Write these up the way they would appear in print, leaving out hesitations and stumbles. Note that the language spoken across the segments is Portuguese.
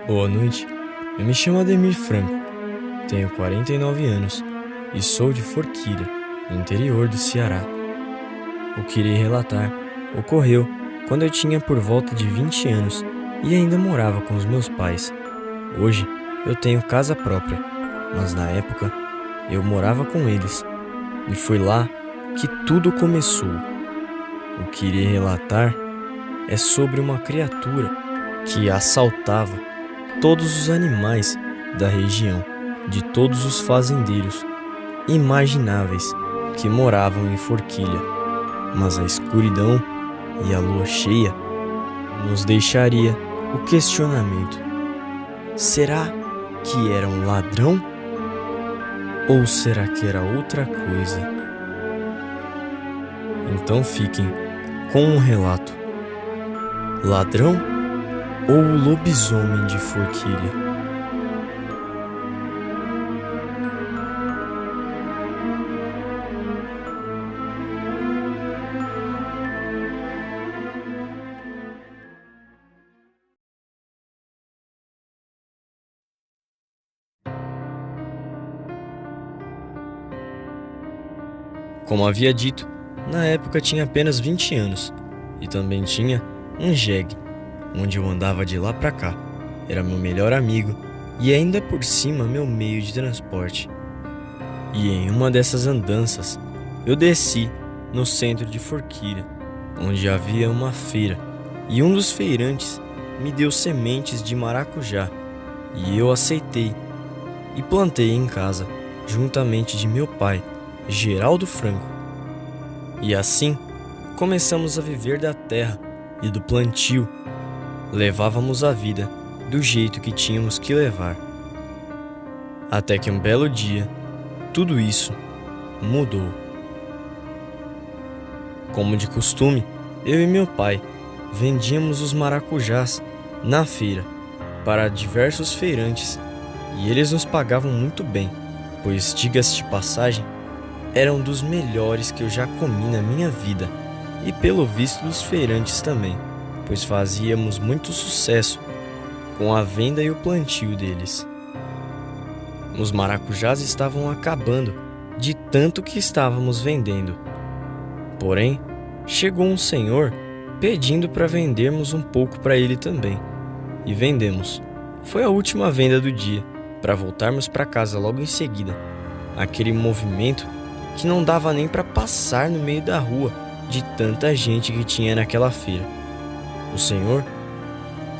Boa noite, eu me chamo Ademir Franco, tenho 49 anos e sou de Forquilha, no interior do Ceará. O que irei relatar ocorreu quando eu tinha por volta de 20 anos e ainda morava com os meus pais. Hoje eu tenho casa própria, mas na época eu morava com eles e foi lá que tudo começou. O que irei relatar é sobre uma criatura que assaltava todos os animais da região, de todos os fazendeiros imagináveis que moravam em Forquilha. Mas a escuridão e a lua cheia nos deixaria o questionamento: será que era um ladrão? Ou será que era outra coisa? Então fiquem com um relato: ladrão ou o lobisomem de Forquilha? Como havia dito, na época tinha apenas 20 anos e também tinha um jegue, onde eu andava de lá pra cá. Era meu melhor amigo e ainda por cima meu meio de transporte. E em uma dessas andanças, eu desci no centro de Forquilha, onde havia uma feira, e um dos feirantes me deu sementes de maracujá, e eu aceitei e plantei em casa, juntamente de meu pai, Geraldo Franco. E assim começamos a viver da terra e do plantio. Levávamos a vida do jeito que tínhamos que levar. Até que um belo dia, tudo isso mudou. Como de costume, eu e meu pai vendíamos os maracujás na feira para diversos feirantes e eles nos pagavam muito bem, pois, diga-se de passagem, eram dos melhores que eu já comi na minha vida, e pelo visto dos feirantes também, pois fazíamos muito sucesso com a venda e o plantio deles. Os maracujás estavam acabando de tanto que estávamos vendendo. Porém, chegou um senhor pedindo para vendermos um pouco para ele também, e vendemos. Foi a última venda do dia, para voltarmos para casa logo em seguida. Aquele movimento que não dava nem para passar no meio da rua de tanta gente que tinha naquela feira. O senhor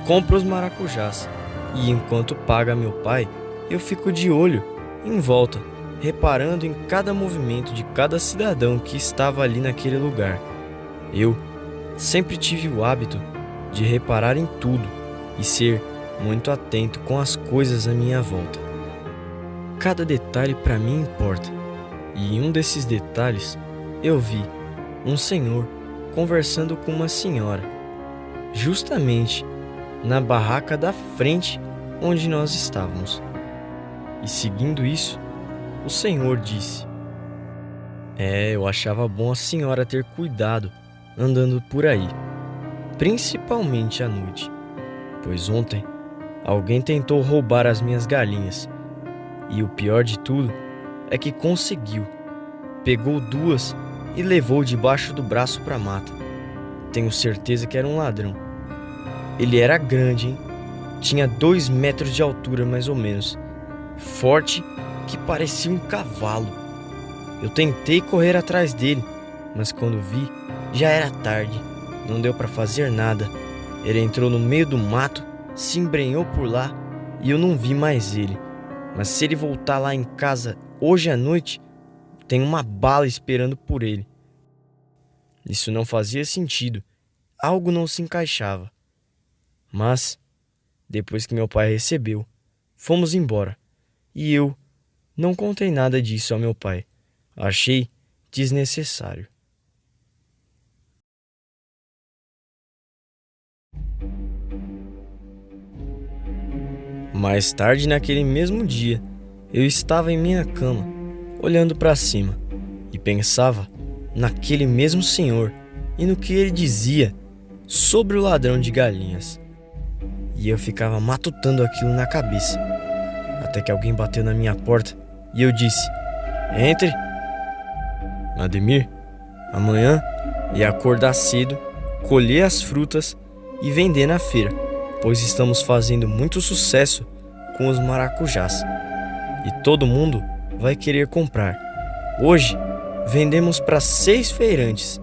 compra os maracujás e enquanto paga meu pai, eu fico de olho em volta, reparando em cada movimento de cada cidadão que estava ali naquele lugar. Eu sempre tive o hábito de reparar em tudo e ser muito atento com as coisas à minha volta. Cada detalhe para mim importa. E em um desses detalhes, eu vi um senhor conversando com uma senhora, justamente na barraca da frente onde nós estávamos. E seguindo isso, o senhor disse: eu achava bom a senhora ter cuidado andando por aí, principalmente à noite, pois ontem alguém tentou roubar as minhas galinhas. E o pior de tudo é que conseguiu. Pegou duas e levou debaixo do braço para a mata. Tenho certeza que era um ladrão. Ele era grande, hein? Tinha 2 metros de altura mais ou menos. Forte que parecia um cavalo. Eu tentei correr atrás dele, mas quando vi, já era tarde. Não deu para fazer nada. Ele entrou no meio do mato, se embrenhou por lá e eu não vi mais ele. Mas se ele voltar lá em casa hoje à noite, tem uma bala esperando por ele. Isso não fazia sentido. Algo não se encaixava. Mas, depois que meu pai recebeu, fomos embora. E eu não contei nada disso ao meu pai. Achei desnecessário. Mais tarde naquele mesmo dia, eu estava em minha cama, olhando para cima, e pensava naquele mesmo senhor e no que ele dizia sobre o ladrão de galinhas. e eu ficava matutando aquilo na cabeça. Até que alguém bateu na minha porta e eu disse: "Entre." Ademir, amanhã ia acordar cedo, colher as frutas e vender na feira, pois estamos fazendo muito sucesso com os maracujás e todo mundo vai querer comprar. Hoje vendemos para 6 feirantes,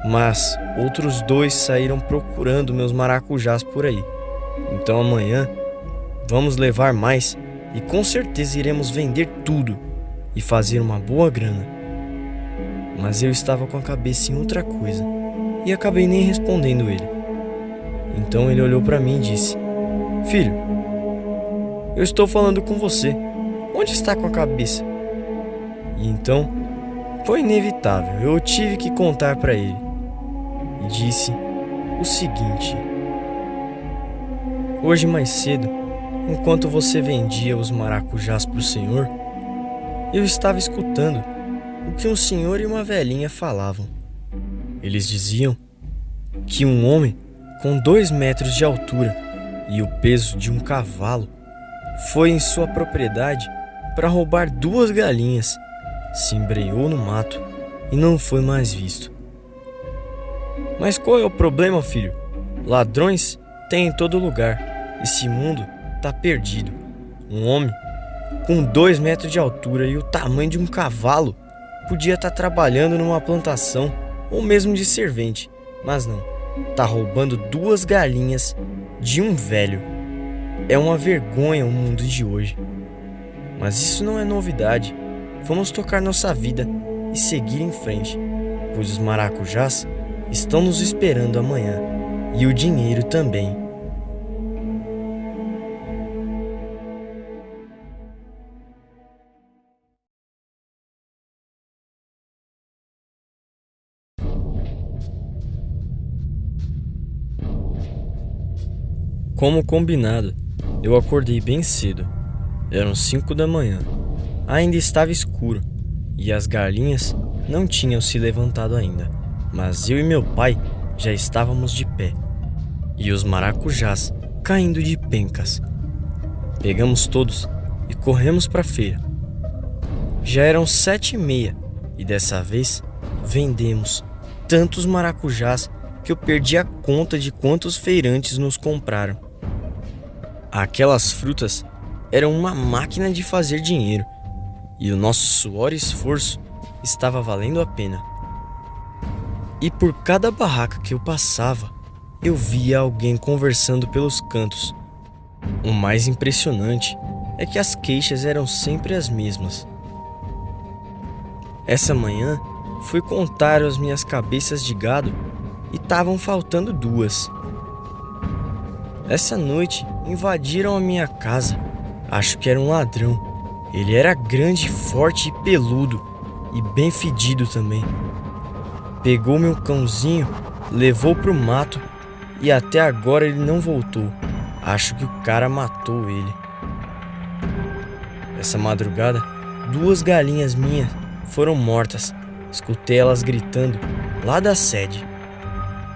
mas outros 2 saíram procurando meus maracujás por aí. Então amanhã vamos levar mais e com certeza iremos vender tudo e fazer uma boa grana. Mas eu estava com a cabeça em outra coisa e acabei nem respondendo ele. Então ele olhou para mim e disse: "Filho, eu estou falando com você. Onde está com a cabeça?" E então foi inevitável, eu tive que contar para ele. E disse o seguinte: "Hoje mais cedo, enquanto você vendia os maracujás para o senhor, eu estava escutando o que um senhor e uma velhinha falavam. Eles diziam que um homem com 2 metros de altura e o peso de um cavalo foi em sua propriedade para roubar 2 galinhas, se embrenhou no mato e não foi mais visto." "Mas qual é o problema, filho? Ladrões tem em todo lugar. Esse mundo tá perdido. Um homem com 2 metros de altura e o tamanho de um cavalo podia estar trabalhando numa plantação ou mesmo de servente, mas não, tá roubando 2 galinhas de um velho. É uma vergonha o mundo de hoje. Mas isso não é novidade. Vamos tocar nossa vida e seguir em frente, pois os maracujás estão nos esperando amanhã e o dinheiro também." Como combinado, eu acordei bem cedo. Eram 5 da manhã. Ainda estava escuro e as galinhas não tinham se levantado ainda, mas eu e meu pai já estávamos de pé e os maracujás caindo de pencas. Pegamos todos e corremos para a feira. Já eram 7h30 e dessa vez vendemos tantos maracujás que eu perdi a conta de quantos feirantes nos compraram. Aquelas frutas eram uma máquina de fazer dinheiro e o nosso suor e esforço estava valendo a pena. E por cada barraca que eu passava, eu via alguém conversando pelos cantos. O mais impressionante é que as queixas eram sempre as mesmas. Essa manhã fui contar as minhas cabeças de gado e estavam faltando 2. Essa noite invadiram a minha casa. Acho que era um ladrão. Ele era grande, forte e peludo e bem fedido também. Pegou meu cãozinho, levou pro mato e até agora ele não voltou. Acho que o cara matou ele. Essa madrugada, 2 galinhas minhas foram mortas. Escutei elas gritando lá da sede.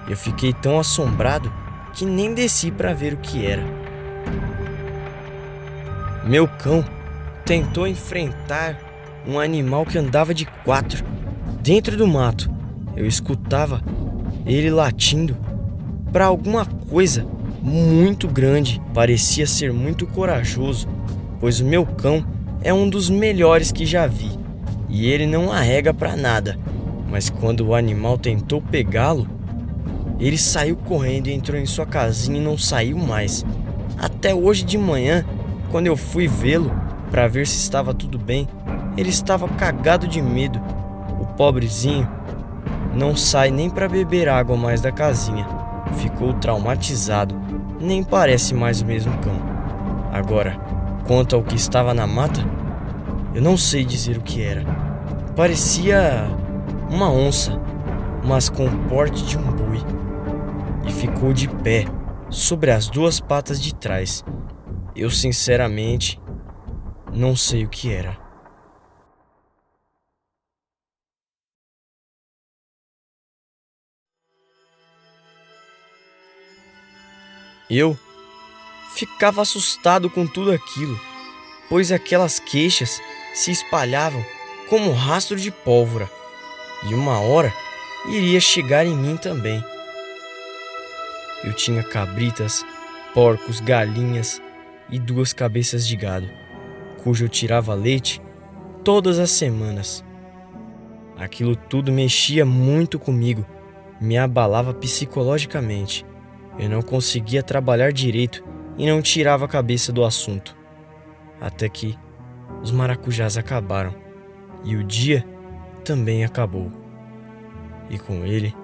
Eu fiquei tão assombrado que nem desci para ver o que era. Meu cão tentou enfrentar um animal que andava de 4 dentro do mato. Eu escutava ele latindo para alguma coisa muito grande. Parecia ser muito corajoso, pois o meu cão é um dos melhores que já vi e ele não arrega para nada. Mas quando o animal tentou pegá-lo, ele saiu correndo e entrou em sua casinha e não saiu mais. Até hoje de manhã, quando eu fui vê-lo para ver se estava tudo bem, ele estava cagado de medo. O pobrezinho não sai nem para beber água mais da casinha. Ficou traumatizado, nem parece mais o mesmo cão. Agora, quanto ao que estava na mata, eu não sei dizer o que era. Parecia uma onça, mas com o porte de um boi. E ficou de pé, sobre as 2 patas de trás. Eu sinceramente não sei o que era. Eu ficava assustado com tudo aquilo, pois aquelas queixas se espalhavam como rastro de pólvora, e uma hora iria chegar em mim também. Eu tinha cabritas, porcos, galinhas e 2 cabeças de gado, cujo eu tirava leite todas as semanas. Aquilo tudo mexia muito comigo, me abalava psicologicamente. Eu não conseguia trabalhar direito e não tirava a cabeça do assunto. Até que os maracujás acabaram e o dia também acabou. E com ele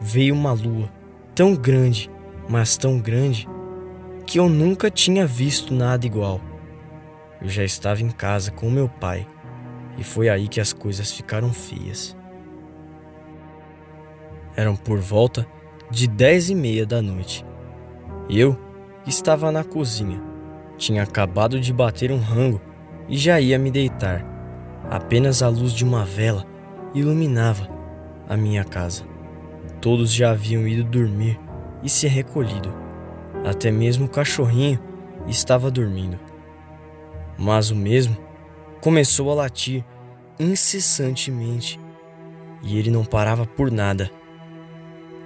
veio uma lua tão grande, mas tão grande, que eu nunca tinha visto nada igual. Eu já estava em casa com meu pai e foi aí que as coisas ficaram feias. Eram por volta de 10:30 da noite. Eu estava na cozinha. Tinha acabado de bater um rango e já ia me deitar. Apenas a luz de uma vela iluminava a minha casa. Todos já haviam ido dormir e se recolhido. Até mesmo o cachorrinho estava dormindo. Mas o mesmo começou a latir incessantemente e ele não parava por nada.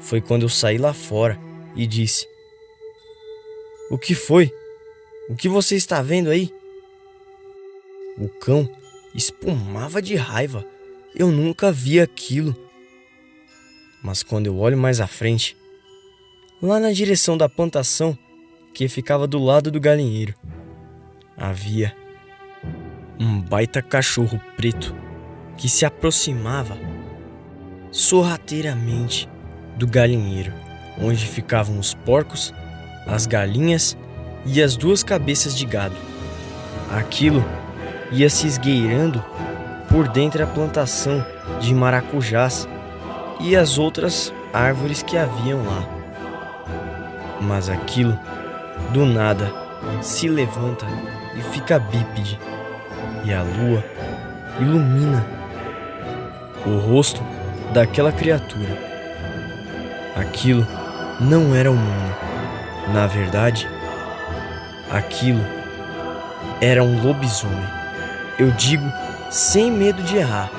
Foi quando eu saí lá fora e disse: "O que foi? O que você está vendo aí?" O cão espumava de raiva. Eu nunca vi aquilo. Mas quando eu olho mais à frente, lá na direção da plantação que ficava do lado do galinheiro, havia um baita cachorro preto que se aproximava sorrateiramente do galinheiro, onde ficavam os porcos, as galinhas e as 2 cabeças de gado. Aquilo ia se esgueirando por dentro da plantação de maracujás e as outras árvores que haviam lá. Mas aquilo, do nada, se levanta e fica bípede, e a lua ilumina o rosto daquela criatura. Aquilo não era humano. Na verdade, aquilo era um lobisomem. Eu digo sem medo de errar.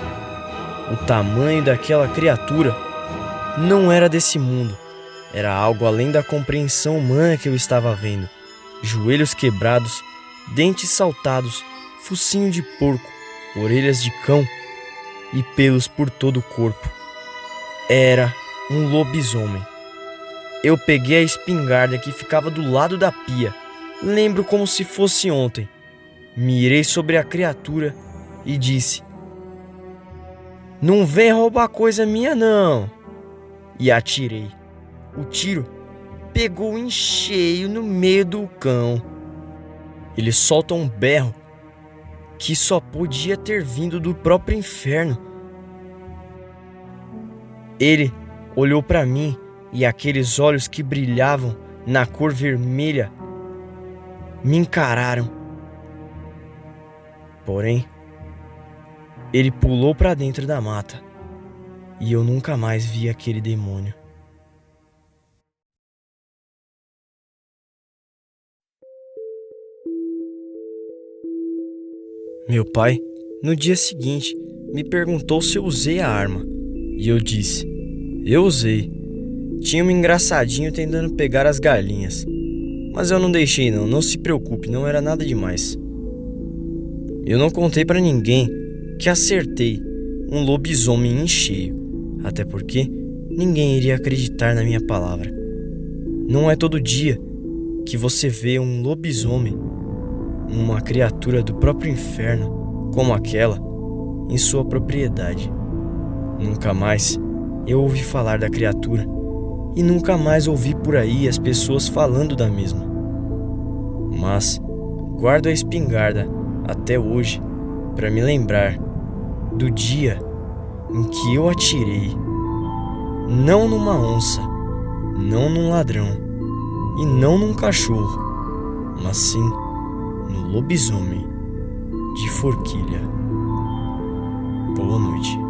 O tamanho daquela criatura não era desse mundo. Era algo além da compreensão humana que eu estava vendo. Joelhos quebrados, dentes saltados, focinho de porco, orelhas de cão e pelos por todo o corpo. Era um lobisomem. Eu peguei a espingarda que ficava do lado da pia. Lembro como se fosse ontem. Mirei sobre a criatura e disse: "Não vem roubar coisa minha não." E atirei. O tiro pegou em cheio no meio do cão. Ele solta um berro que só podia ter vindo do próprio inferno. Ele olhou para mim e aqueles olhos que brilhavam na cor vermelha me encararam. Porém, ele pulou para dentro da mata e eu nunca mais vi aquele demônio. Meu pai, no dia seguinte, me perguntou se eu usei a arma. E eu disse: "Eu usei. Tinha um engraçadinho tentando pegar as galinhas. Mas eu não deixei não se preocupe, não era nada demais." Eu não contei pra ninguém que acertei um lobisomem em cheio. Até porque ninguém iria acreditar na minha palavra. Não é todo dia que você vê um lobisomem, uma criatura do próprio inferno como aquela, em sua propriedade. Nunca mais eu ouvi falar da criatura e nunca mais ouvi por aí as pessoas falando da mesma. Mas guardo a espingarda até hoje para me lembrar do dia em que eu atirei, não numa onça, não num ladrão e não num cachorro, mas sim no lobisomem de Forquilha. Boa noite.